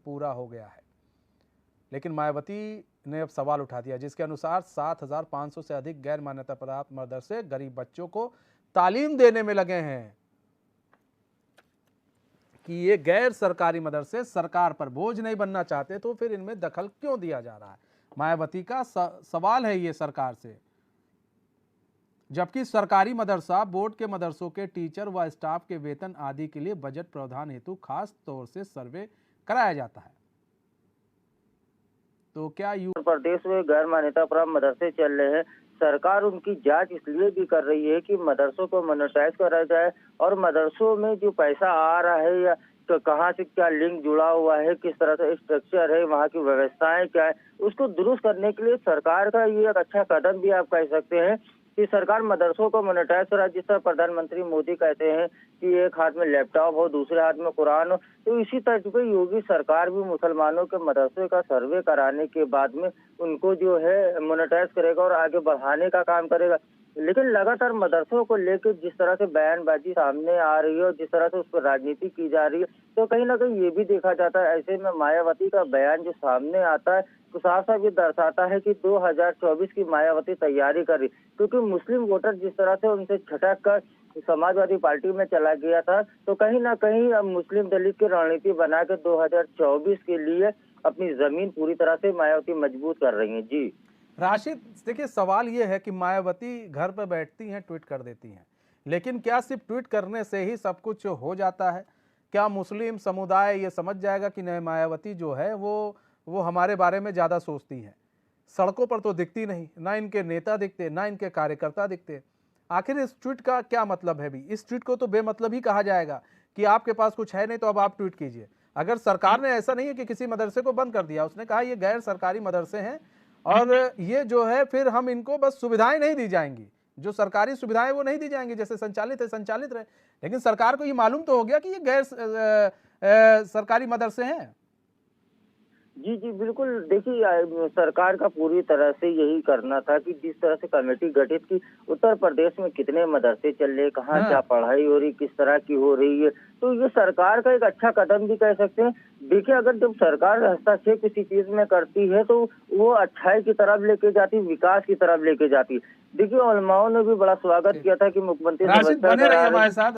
पूरा हो गया है। लेकिन मायावती ने अब सवाल उठा दिया, जिसके अनुसार 7,500 से अधिक गैर मान्यता प्राप्त मदरसे गरीब बच्चों को तालीम देने में लगे हैं कि ये गैर सरकारी मदरसे सरकार पर बोझ नहीं बनना चाहते, तो फिर इनमें दखल क्यों दिया जा रहा है। मायावती का सवाल है ये सरकार से, जबकि सरकारी मदरसा बोर्ड के मदरसों के टीचर व स्टाफ के वेतन आदि के लिए बजट प्रावधान हेतु खास तौर से सर्वे कराया जाता है। तो क्या प्रदेश में गैर मान्यता प्राप्त मदरसे चल रहे हैं, सरकार उनकी जांच इसलिए भी कर रही है कि मदरसों को मोनेटाइज करा जाए और मदरसों में जो पैसा आ रहा है या तो कहाँ से क्या लिंक जुड़ा हुआ है, किस तरह से स्ट्रक्चर है, वहाँ की व्यवस्थाएं क्या है, उसको दुरुस्त करने के लिए सरकार का ये एक अच्छा कदम भी आप कह सकते हैं कि सरकार मदरसों को मोनेटाइज करा। जिस तरह प्रधानमंत्री मोदी कहते हैं कि एक हाथ में लैपटॉप हो, दूसरे हाथ में कुरान हो, तो इसी तरह से योगी सरकार भी मुसलमानों के मदरसे का सर्वे कराने के बाद में उनको जो है मोनेटाइज करेगा और आगे बढ़ाने का काम करेगा। लेकिन लगातार मदरसों को लेकर जिस तरह से बयानबाजी सामने आ रही है और जिस तरह से उस पर राजनीति की जा रही है, तो कहीं ना कहीं ये भी देखा जाता है, ऐसे में मायावती का बयान जो सामने आता है तो साफ साफ ये दर्शाता है कि 2024 की मायावती तैयारी कर रही, क्योंकि मुस्लिम वोटर जिस तरह से उनसे छटक कर समाजवादी पार्टी में चला गया था, तो कहीं ना कहीं अब मुस्लिम दलित की रणनीति बनाकर 2024 के लिए अपनी जमीन पूरी तरह से मायावती मजबूत कर रही है। जी राशिद, देखिए सवाल ये है कि मायावती घर पर बैठती हैं, ट्वीट कर देती हैं, लेकिन क्या सिर्फ ट्वीट करने से ही सब कुछ हो जाता है? क्या मुस्लिम समुदाय ये समझ जाएगा कि नहीं, मायावती जो है वो हमारे बारे में ज़्यादा सोचती हैं? सड़कों पर तो दिखती नहीं, ना इनके नेता दिखते, ना इनके कार्यकर्ता दिखते। आखिर इस ट्वीट का क्या मतलब है? भी इस ट्वीट को तो बेमतलब ही कहा जाएगा कि आपके पास कुछ है नहीं तो अब आप ट्वीट कीजिए। अगर सरकार ने ऐसा नहीं है कि किसी मदरसे को बंद कर दिया, उसने कहा ये गैर सरकारी मदरसे हैं और ये जो है फिर हम इनको बस सुविधाएं नहीं दी जाएंगी, जो सरकारी सुविधाएं वो नहीं दी जाएंगी, जैसे संचालित है संचालित रहे। लेकिन सरकार को ये मालूम तो हो गया कि ये गैर सरकारी मदरसे हैं। जी जी बिल्कुल। देखिए सरकार का पूरी तरह से यही करना था कि जिस तरह से कमेटी गठित की, उत्तर प्रदेश में कितने मदरसे चल रहे, कहाँ क्या पढ़ाई हो रही, किस तरह की हो रही है, तो ये सरकार का एक अच्छा कदम भी कह सकते हैं। देखिए अगर जब सरकार हस्तक्षेप किसी चीज में करती है तो वो अच्छाई की तरफ लेके जाती, विकास की तरफ लेके जाती। देखिए उलमाओं ने भी बड़ा स्वागत किया था कि मुख्यमंत्री राशिद बने रहिए हमारे साथ।